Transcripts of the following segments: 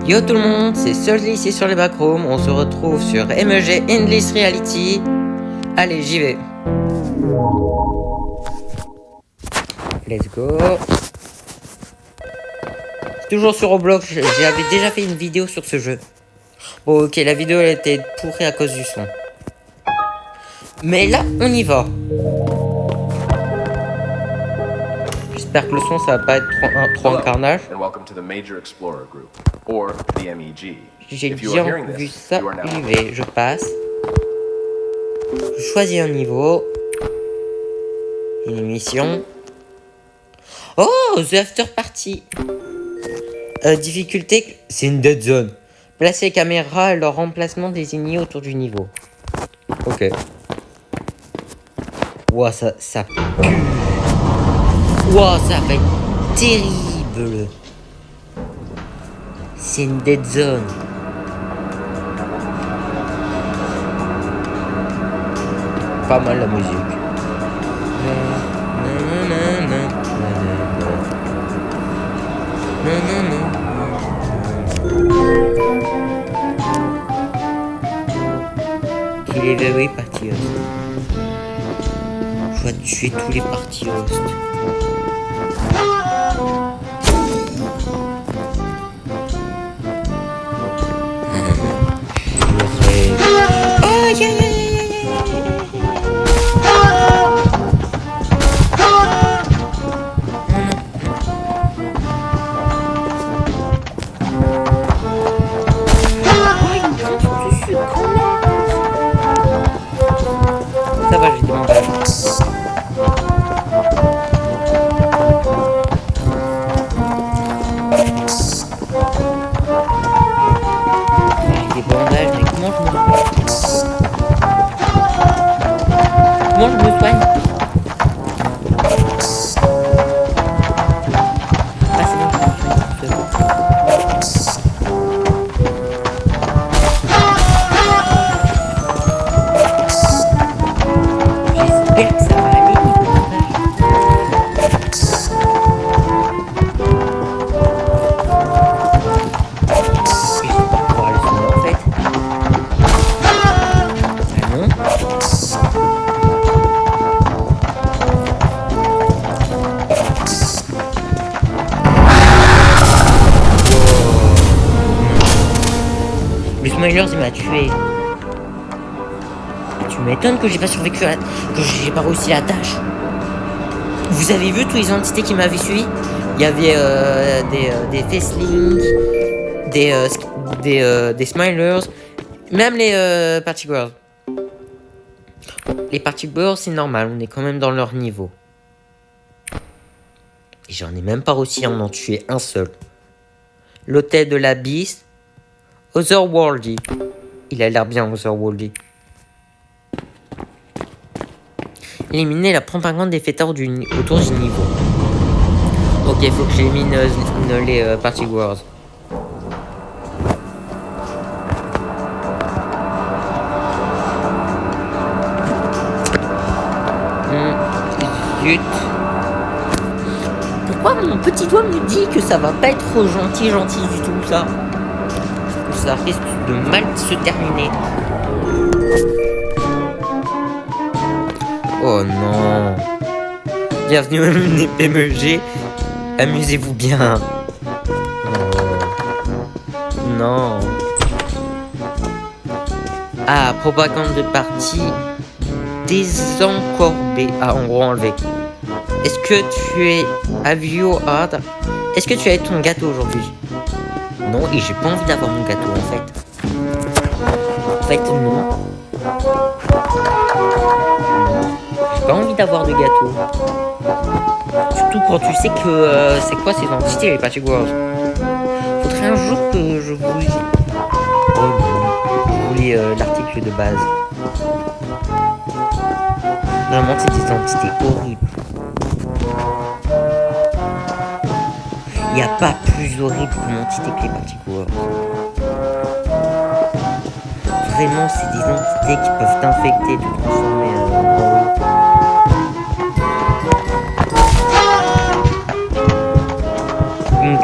Yo tout le monde, c'est Sully ici sur les backrooms. On se retrouve sur MEG Endless Reality. Allez, j'y vais. Let's go. Toujours sur Roblox, j'avais déjà fait une vidéo sur ce jeu. Bon ok, la vidéo elle était pourrie à cause du son. Mais là, on y va. J'espère que le son ça va pas être trop un carnage. J'ai bien vu ça, j'y vais, je passe. Je choisis un niveau. Une émission. Oh, The After Party. Difficulté, c'est une dead zone. Placer les caméras et leur emplacement désigné autour du niveau. Ok. Ouah, ça pue. Ouah, ça va être terrible. C'est une dead zone. Pas mal la musique. Il est very party host. Je dois tuer tous les party hosts. Ça va, j'ai des bandages. J'ai des bandages, mais comment je me soigne? Ah, c'est bon, je me soigne tout seul. J'espère que ça va aller niveau bandage. Et j'ai pas pouvoir aller sur moi en fait. Ah non. Le Smilers il m'a tué. Tu m'étonnes que j'ai pas survécu que j'ai pas réussi la tâche. Vous avez vu tous les entités qui m'avaient suivi? Il y avait des Facelings, des Smilers, même les Party Girls. Les Party Girls c'est normal, on est quand même dans leur niveau. Et j'en ai même pas réussi à en tuer un seul. L'hôtel de l'abysse, Otherworldly. Il a l'air bien Otherworldly. Éliminer la propagande des fêtards autour du niveau. Ok, il faut que j'élimine les Party Girls. Zut. Pourquoi mon petit doigt me dit que ça va pas être gentil du tout ça? Que ça risque de mal se terminer. Oh non. Bienvenue au MEG. Amusez-vous bien. Oh. Non. Ah, propagande de partie désencorbée. Ah, en gros enlevé. Est-ce que tu es avio hard? Est-ce que tu as ton gâteau aujourd'hui? Non, et j'ai pas envie d'avoir mon gâteau en fait. En fait, non. J'ai pas envie d'avoir de gâteau. Surtout quand tu sais que c'est quoi ces entités les Party Girls. Faudrait un jour que je vous lis. Oh non, je vous lis l'article de base. Vraiment c'est des entités horribles. Il n'y a pas plus horrible qu'une entité que les Party Girls. Vraiment c'est des entités qui peuvent t'infecter, te transformer en Donc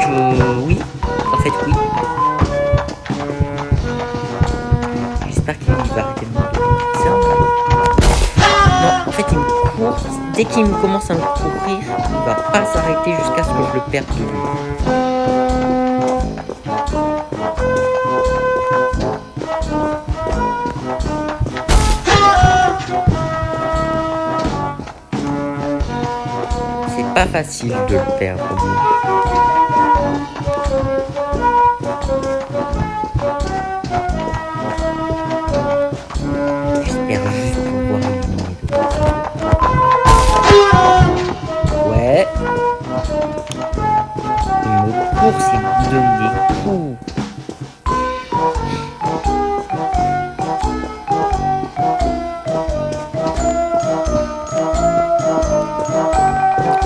oui, en fait oui. dès qu'il commence à me courir, il va pas s'arrêter jusqu'à ce que je le perde de vue. C'est pas facile de le perdre. J'espère juste pouvoir éliminer le... Ouais. Il me course et il donne des coups.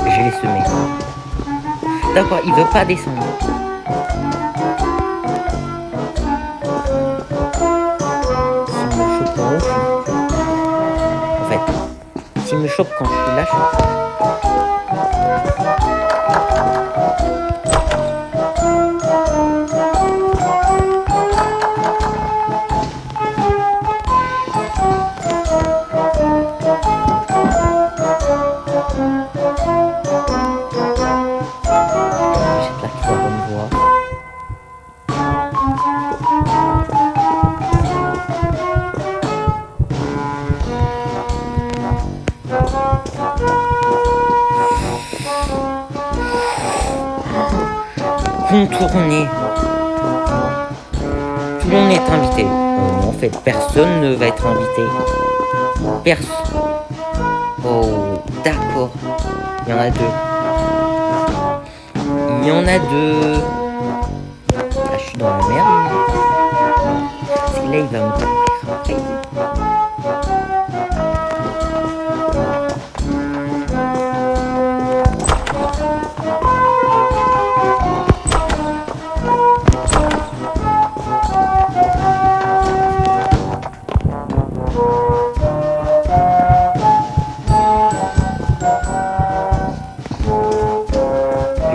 Je l'ai semé. D'accord, il veut pas descendre. S'il me chope quand je suis là, j'espère qu'il va me voir. Contourner. Tout le monde est invité. Non, en fait, personne ne va être invité. Personne. Oh, d'accord. Il y en a deux. Il y en a deux. Là, je suis dans la merde. Parce que là, il va me courir après.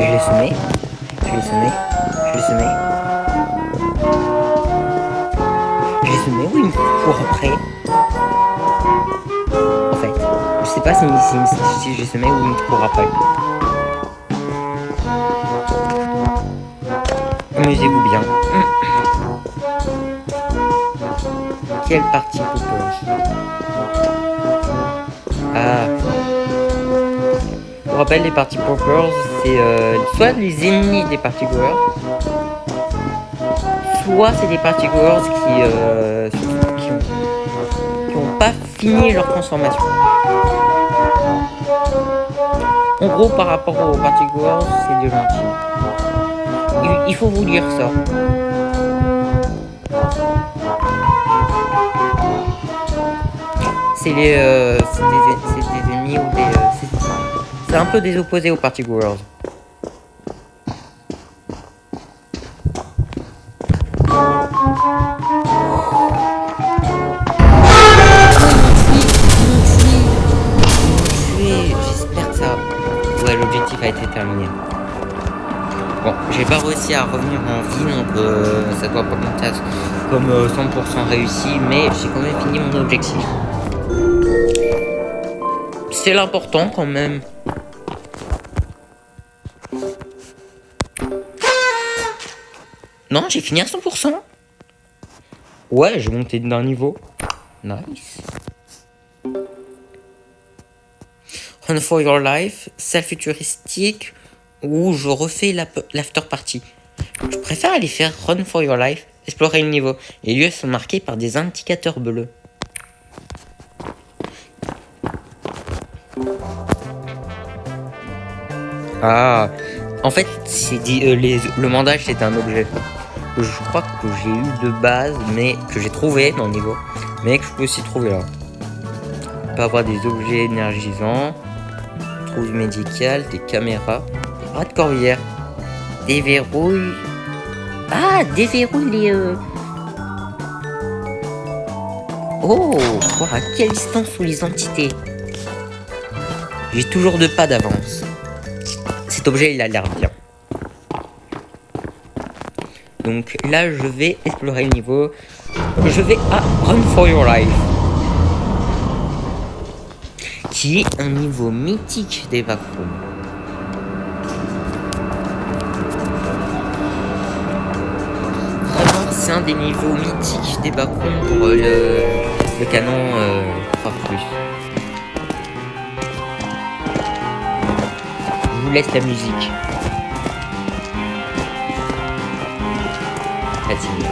Je l'ai semé. Je l'ai semé. Je l'ai semé. Je l'ai semé. Oui, il me court après. En fait, je sais pas si j'ai semé ou il me court après. Amusez-vous bien. Quelle partie Poppers? Ah. Je vous rappelle, les party poppers, c'est soit les ennemis des party goers, soit c'est des party goers qui ont pas fini leur transformation. En gros, par rapport aux party goers, c'est des gentils. Il faut vous lire ça. C'est des ennemis ou des... c'est un peu des opposés aux party goers. J'espère que ça... Ouais, l'objectif a été terminé. Bon, j'ai pas réussi à revenir en vie, donc ça doit pas compter comme 100% réussi, mais j'ai quand même fini mon objectif. C'est l'important quand même. Non, j'ai fini à 100%. Ouais, j'ai monté d'un niveau. Nice. Run for Your Life, salle futuristique, où je refais l'after party. Je préfère aller faire Run for Your Life, explorer le niveau. Les lieux sont marqués par des indicateurs bleus. Ah, en fait, c'est dit, le mandage c'est un objet. Je crois que j'ai eu de base, mais que j'ai trouvé dans le niveau, mais que je peux aussi trouver là. On peut avoir des objets énergisants, trousse médicale, des caméras, des bras de corbière, déverrouille. Ah, déverrouille les. Oh, voir à quelle distance sont les entités. J'ai toujours 2 pas d'avance. Cet objet, il a l'air bien. Donc là, je vais explorer le niveau. Je vais à Run for Your Life. qui est un niveau mythique des backrooms. Vraiment, c'est un des niveaux mythiques des backrooms pour le canon 3+. Je vous laisse la musique. Vas-y.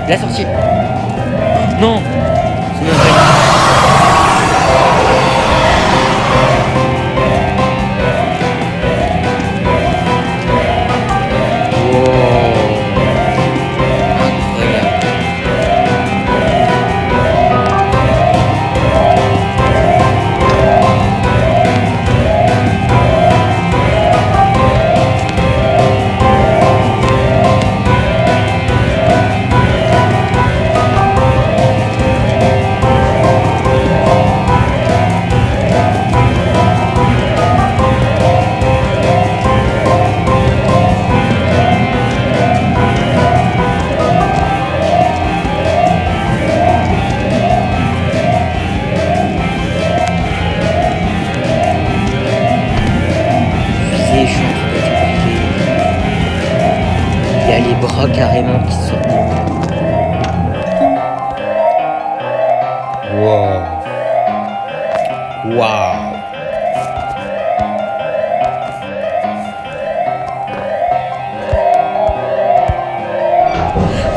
La sortie. Non. C'est même pas... Il y a les bras carrément qui sortent. Wow. Wow.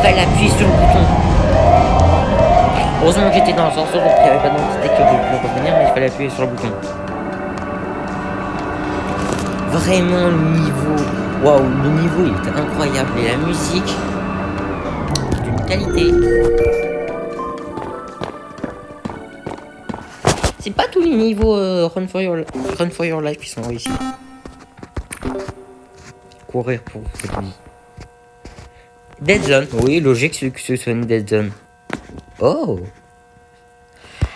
Fallait appuyer sur le bouton. Heureusement que j'étais dans l'ascenseur donc il n'y avait pas d'entité qui aurait pu revenir, mais il fallait appuyer sur le bouton. Vraiment le niveau. Waouh, le niveau il était incroyable et la musique d'une qualité. C'est pas tous les niveaux Run for Your Life qui sont réussis. Courir pour votre vie. Dead Zone, oui, logique que ce soit une Dead Zone. Oh.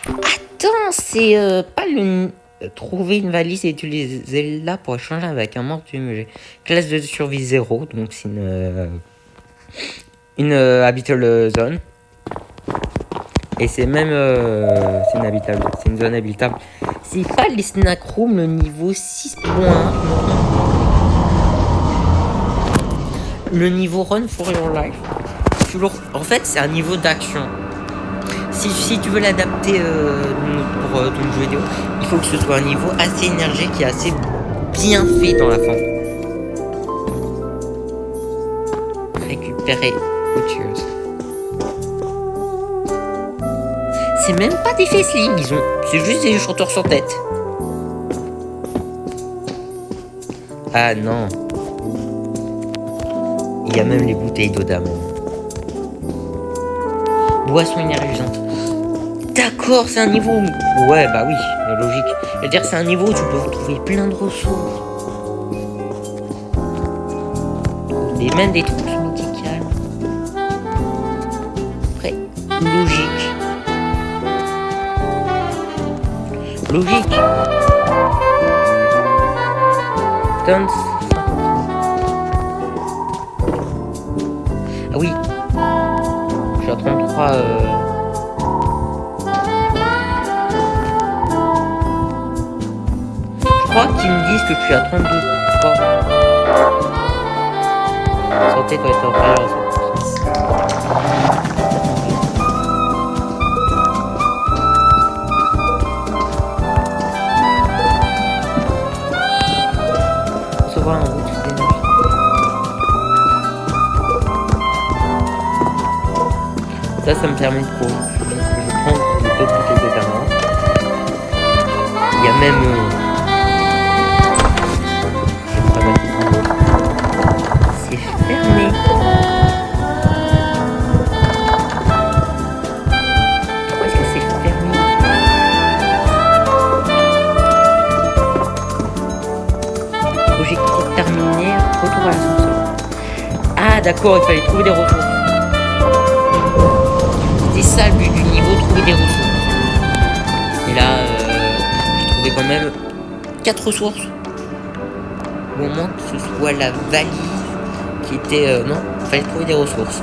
Attends, c'est pas le... Trouver une valise et utiliser-la pour échanger avec un membre du MG. Classe de survie 0, donc c'est une habitable zone. Et c'est même c'est une zone habitable. C'est pas les snack rooms le niveau 6.1. Le niveau Run for Your Life. En fait, c'est un niveau d'action. Si tu veux l'adapter pour ton jeu vidéo, il faut que ce soit un niveau assez énergique et assez bien fait dans la fin. Récupérer autre chose. C'est même pas des facelings, c'est juste des chanteurs sans tête. Ah non. Il y a même les bouteilles d'eau d'amande. Boisson énergisante. D'accord, c'est un niveau... Ouais, bah oui, logique. C'est-à-dire c'est un niveau où tu peux retrouver plein de ressources. Et même des trucs médicaux. Après, logique. Logique. Tons. Ah oui. Je suis à 33... crois qu'ils me disent que je suis à 32. Santé doit être inférieure à 100%. Recevoir un route d'énergie. Ça me permet de courir. Je prends les 2 bouteilles de diamant. Il y a même... c'est fermé. Pourquoi est-ce que c'est fermé? Objectif terminé. Retour à l'ascenseur. Ah d'accord, il fallait trouver des ressources. C'était ça le but du niveau, trouver des ressources. Et là, j'ai trouvé quand même 4 ressources. Au moins que ce soit la valise qui était... non, il fallait trouver des ressources.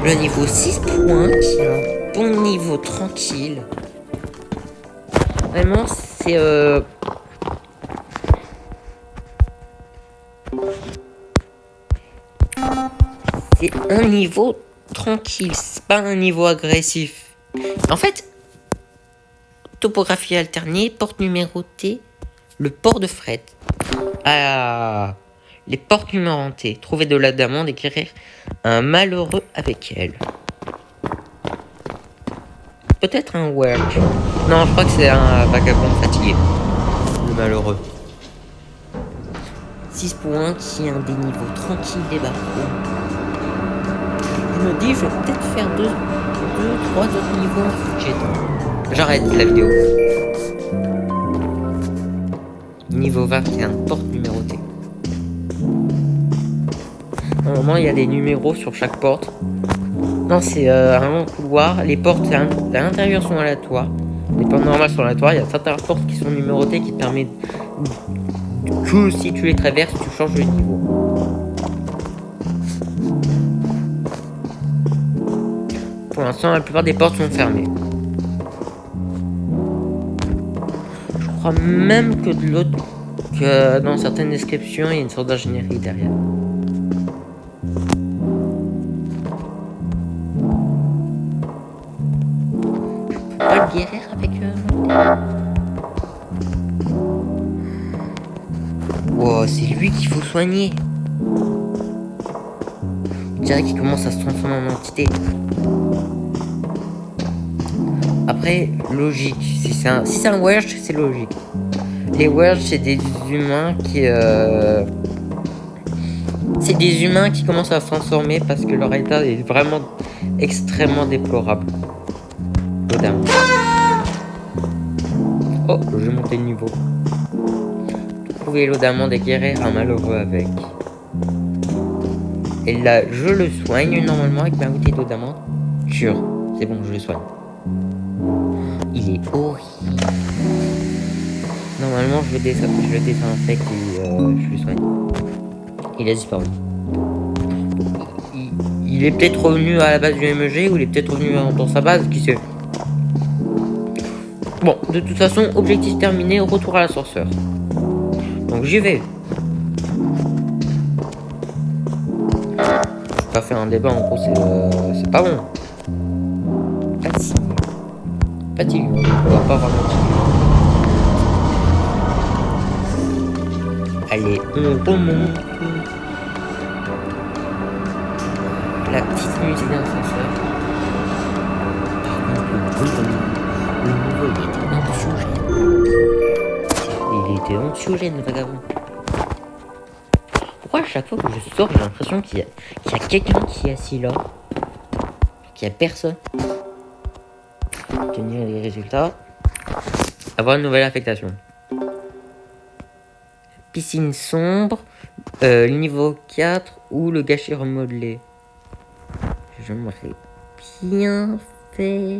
Le niveau 6 points, qui est un bon niveau tranquille. Vraiment, c'est... c'est un niveau tranquille, c'est pas un niveau agressif. En fait, topographie alternée, porte numérotée, le port de fret. Ah, les portes numérotées. Trouver de la diamant et guérir un malheureux avec elle. Peut-être un work. Non, je crois que c'est un vagabond fatigué. Le malheureux. 6 points qui est un des niveaux tranquilles des barreaux. Je me dis, je vais peut-être faire 2, 3 autres niveaux en budget. J'arrête la vidéo. Niveau 21, porte numérotée. Normalement, il y a des numéros sur chaque porte. Non, c'est un couloir. Les portes à l'intérieur sont aléatoires. Les portes normales sont aléatoires. Il y a certaines portes qui sont numérotées qui te permettent que si tu les traverses, tu changes de niveau. Pour l'instant, la plupart des portes sont fermées. Je crois même que de l'autre, que dans certaines descriptions, il y a une sorte d'ingénierie derrière. Je peux pas le guérir avec wow, c'est lui qu'il faut soigner. Je dirais qu'il commence à se transformer en entité. Après, logique. Si c'est un Werge, c'est logique. Les Werge, c'est des humains qui... c'est des humains qui commencent à se transformer parce que leur état est vraiment extrêmement déplorable. Notamment. Oh, je vais monter le niveau. Trouver l'eau d'amande et guérir un malheureux avec. Et là, je le soigne normalement avec ma bouteille d'eau d'amande. Sûr, c'est bon, je le soigne. Il est horrible. Normalement, je le désinfecte et je le soigne. Il a disparu. Il est peut-être revenu à la base du MEG ou il est peut-être revenu dans sa base, qui sait. Bon, de toute façon, objectif terminé, retour à l'ascenseur. Donc j'y vais. Je vais pas faire un débat, en gros, c'est pas bon. Fatigue, on va pas vraiment. Allez, on remonte. La petite musique d'ascenseur. Le niveau, il était anxiogène, le vagabond. Pourquoi à chaque fois que je sors, j'ai l'impression qu'il y a quelqu'un qui est assis là, qu'il y a personne. Obtenir les résultats. Avoir une nouvelle affectation. Piscine sombre, niveau 4 ou le gâchis remodelé. J'aimerais bien faire...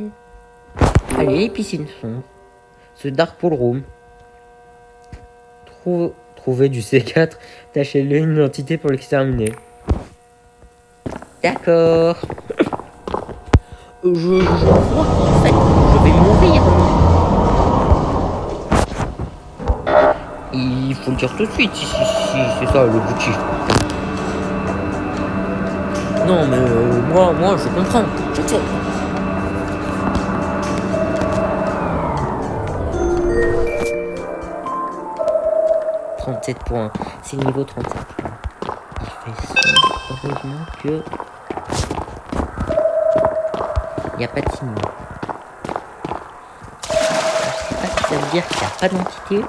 Allez, piscine sombre. Ce Dark Pool Room. Trouver du C4. Tâchez-le une identité pour l'exterminer. D'accord. Je crois qu'en fait, je vais mourir. il faut le dire tout de suite, si, c'est ça l'objectif. Non, mais moi, je comprends. Je sais. « 37 points. C'est le niveau 37 points. Il fait sombre. Heureusement que... il n'y a pas de signe. Je sais pas si ça veut dire qu'il n'y a pas d'entité.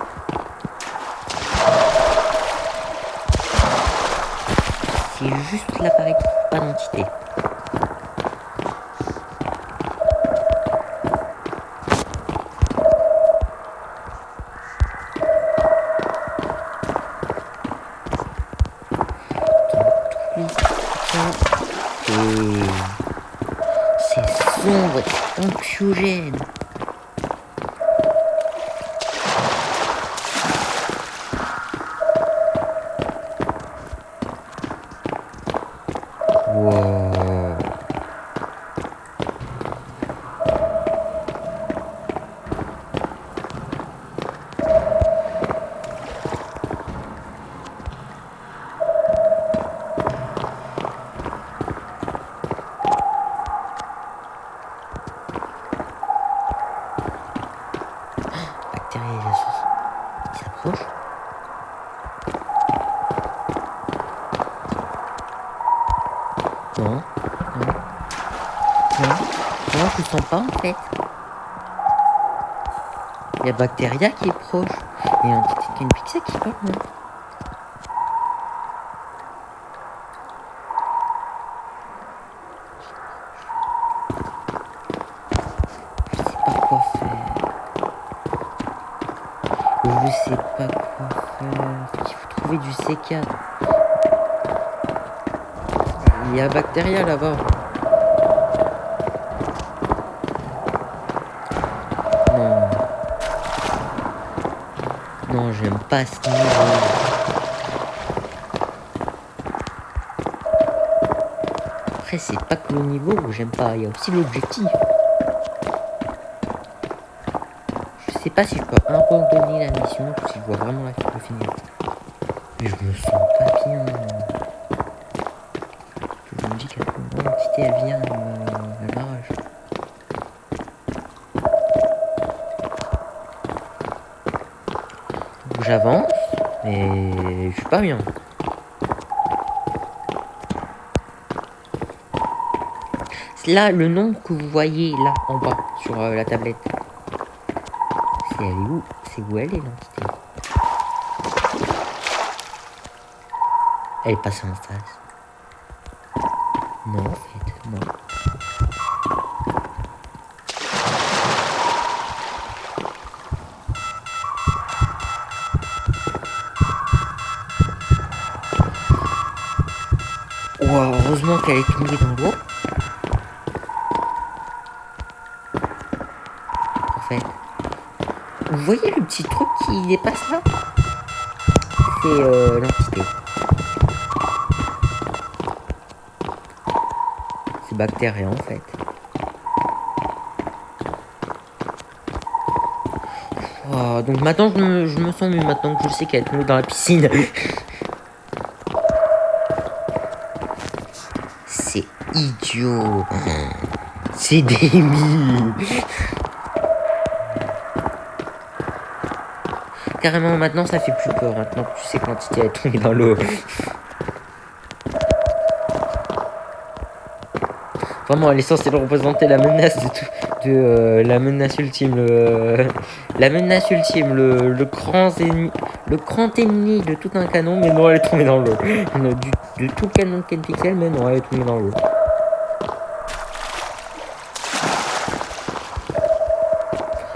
C'est juste l'appareil qui n'a pas d'entité. C'est sombre, c'est anxiogène. Wow. Il s'approche. Non, je le sens pas en fait. Il y a Bacteria qui est proche. Et l'entité de Ken Pixel qui est pas loin. Je sais pas quoi faire. Il faut trouver du C4. Il y a Bacteria là-bas. Non. Non, j'aime pas ce niveau. Après, c'est pas que le niveau où j'aime pas. Il y a aussi l'objectif. Je sais pas si je peux abandonner la mission ou si je dois vraiment la finir. Mais je me sens pas bien. Je me dis qu'à tout moment, l'entité elle vient, elle m'arrache. J'avance, mais je suis pas bien. Là, le nombre que vous voyez là en bas sur la tablette, c'est où? C'est où elle est l'entité? Elle est passée en face. Non, en fait, non. Wow, heureusement qu'elle est tombée dans l'eau. En fait, vous voyez le petit truc qui dépasse là? C'est l'entité. C'est Bacteria en fait. Oh, donc maintenant je me sens mieux maintenant que je sais qu'elle est tombée dans la piscine. C'est idiot. C'est débile. Carrément maintenant ça fait plus peur. Maintenant que tu sais que l'entité est tombée dans l'eau. Vraiment, elle est censée représenter la menace la menace ultime, la menace ultime, le grand ennemi de tout un canon, mais non, elle est tombée dans l'eau. De tout le canon de Ken Pixel, mais non, elle est tombée dans l'eau.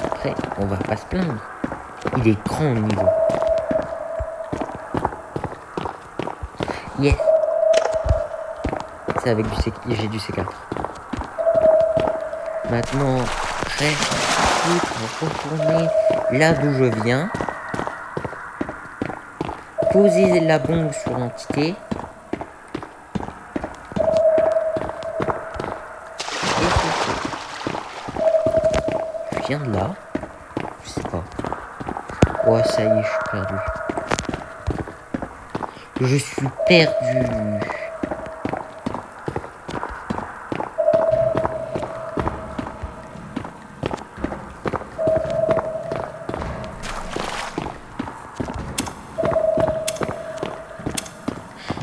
Après, on va pas se plaindre. Il est grand au niveau. Yes. C'est avec j'ai du C4. Maintenant, on va retourner là d'où je viens. Poser la bombe sur l'entité. Et c'est fait. Je viens de là. Je sais pas. Oh, ça y est, je suis perdu. Je suis perdu.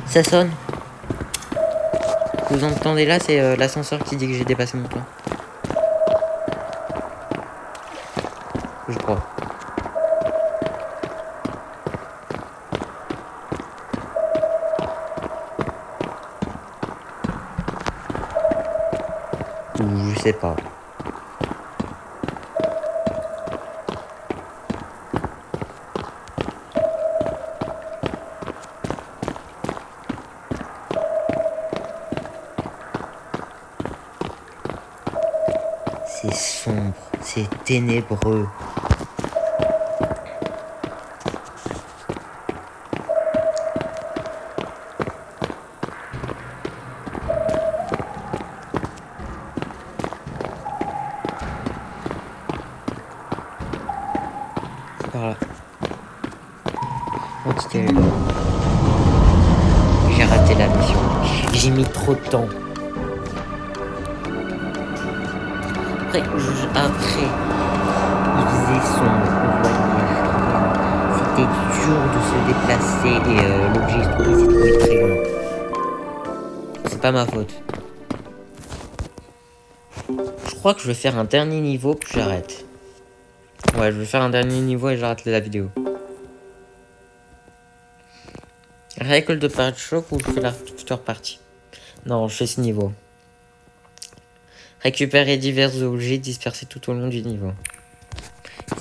Ça sonne. Vous entendez là, c'est l'ascenseur qui dit que j'ai dépassé mon temps. Je crois. Ou je sais pas. C'est sombre, c'est ténébreux. C'est par là. L'entité est là. J'ai raté la mission. J'ai mis trop de temps. Après, il faisait sombre, on voyait rien. C'était dur de se déplacer et l'objet s'est trouvé très loin. C'est pas ma faute. Je crois que je vais faire un dernier niveau puis j'arrête. Ouais, je vais faire un dernier niveau et j'arrête la vidéo. Récolte de Parachoc ou je fais la future partie? Non, je fais ce niveau. Récupérer divers objets dispersés tout au long du niveau.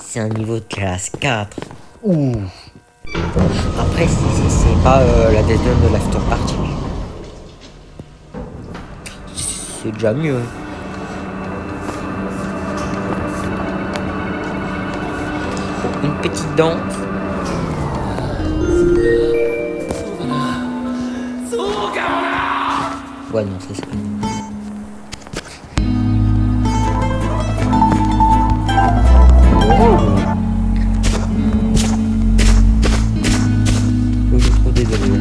C'est un niveau de classe 4. Ouh. Après, c'est pas la deadline de l'after party. C'est déjà mieux. Une petite danse. Ouais, non, c'est ça. Je suis trop désolé.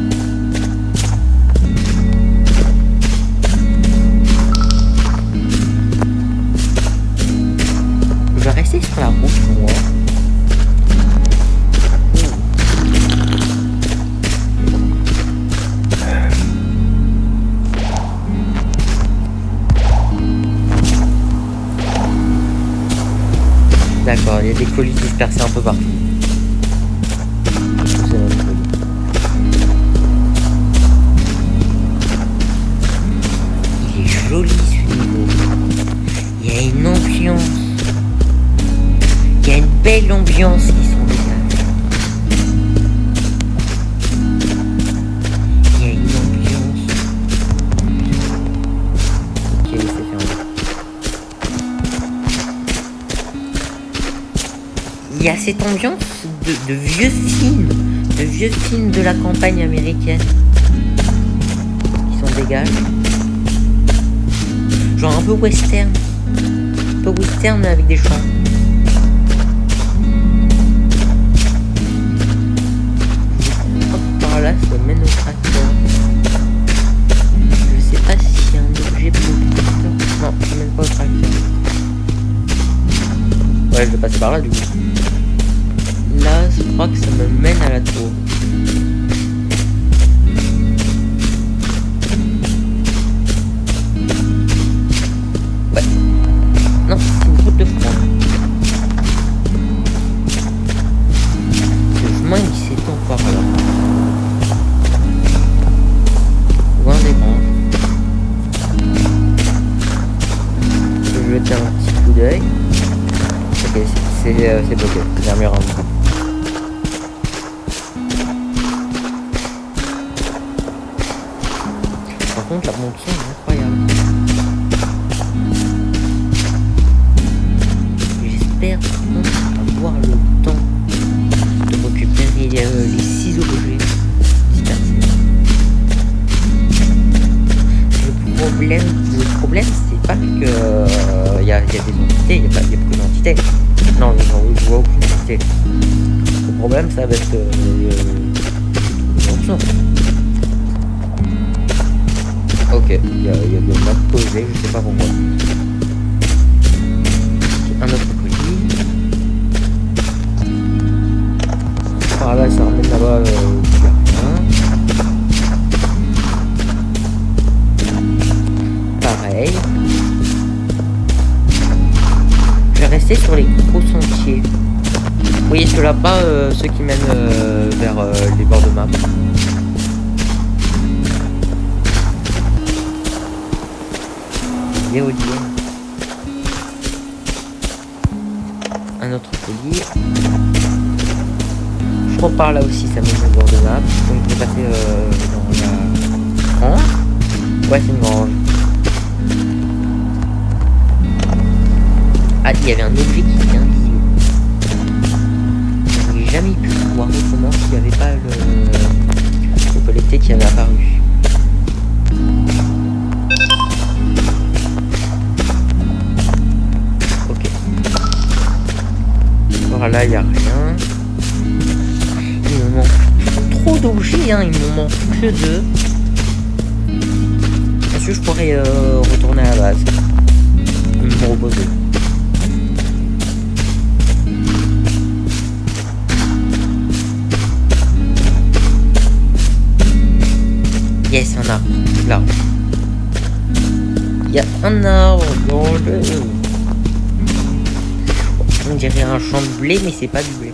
Je vais rester sur la route, moi. D'accord, il y a des colis dispersés un peu partout. Il est joli ce niveau. Il y a une ambiance. Il y a une belle ambiance qui sont dégagées. Il y a une ambiance. Ok, c'est fermé. Il y a cette ambiance de vieux films de la campagne américaine qui s'en dégagent. Genre un peu western mais avec des chants. Je crois que par là ça mène au tracteur. Je sais pas s'il y a un objet pour le tracteur. Non, ça mène pas au tracteur. Ouais, je vais passer par là du coup. Là, je crois que ça me mène à la tour. Ouais. Non, c'est une route de France. Ce chemin, il s'étend par là. Loin des branches. Je vais jeter un petit coup d'œil. Ok, c'est bloqué. J'ai un mur en dessous. Par contre, la bande son est incroyable. J'espère par contre avoir le temps de récupérer les 6 objets dispersés. Le problème c'est pas que y a des entités, il y a beaucoup d'entités. Non, je vois aucune entité. Le problème ça va être le Ok, il y a des maps posées, je sais pas pourquoi. Un autre colis. Par là, ça ramène là-bas du jardin. Pareil. Je vais rester sur les gros sentiers. Vous voyez ceux là-bas, ceux qui mènent vers les bords de map. L'éolienne. Un autre colis. Je repars là aussi, ça mène au bord de map. Donc je vais passer dans la grange. Ouais, c'est une grange. Ah, il y avait un objet qui vient d'ici. Je n'aurais jamais pu voir autrement s'il n'y avait pas le collecté qui avait apparu. Ok. Par là, il n'y a rien. Il me manque trop d'objets, hein. Il me manque que 2. Est-ce que je pourrais retourner à la base? Me reposer. Yes, un arbre, là. Il y a un arbre dans le... On dirait un champ de blé, mais c'est pas du blé.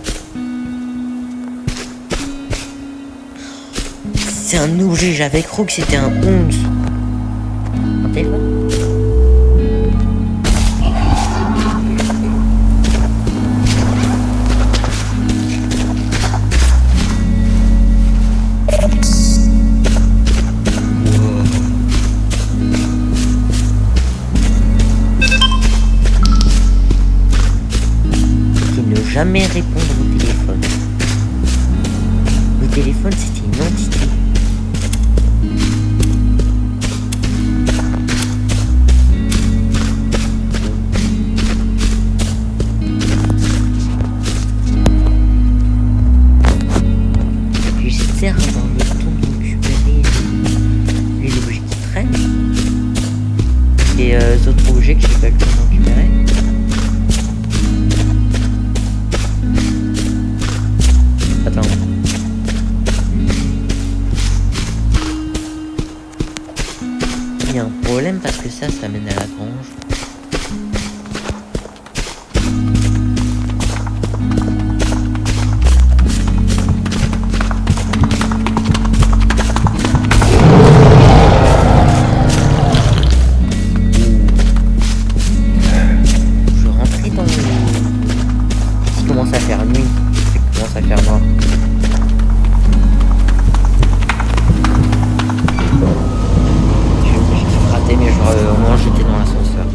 C'est un objet, j'avais cru que c'était un 11. Un téléphone? Jamais répondre au téléphone. Le téléphone, c'était une entité. J'essaie d'avoir le temps de récupérer les objets qui traînent. Les autres objets que j'ai pas le temps de récupérer. Attends. Il y a un problème parce que ça mène à la grange. Je rentrais dans le... Il commence à faire nuit. Il commence à faire noir. J'ai raté, mais au moins j'étais dans l'ascenseur.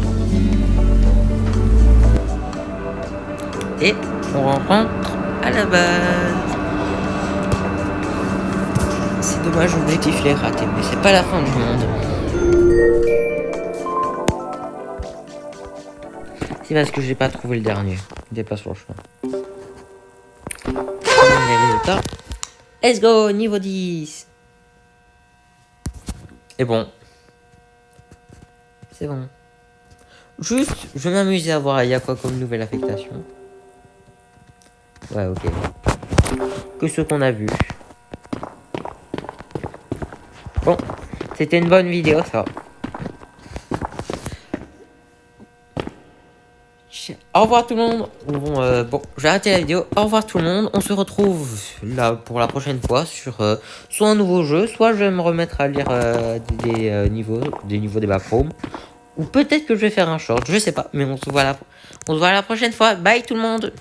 Et on rentre à la base. C'est dommage, l'objectif il est raté, mais c'est pas la fin du monde. C'est parce que j'ai pas trouvé le dernier. Il n'est pas sur le chemin. Les résultats. Let's go, niveau 10. Et bon. C'est bon. Juste, je vais m'amuser à voir il y a quoi comme nouvelle affectation. Ouais, ok. Que ce qu'on a vu. Bon, c'était une bonne vidéo, ça. Au revoir tout le monde. Bon, j'ai arrêté la vidéo. Au revoir tout le monde. On se retrouve là pour la prochaine fois sur soit un nouveau jeu, soit je vais me remettre à lire des niveaux des backrooms. Ou peut-être que je vais faire un short, je sais pas. Mais on se voit la prochaine fois. Bye tout le monde.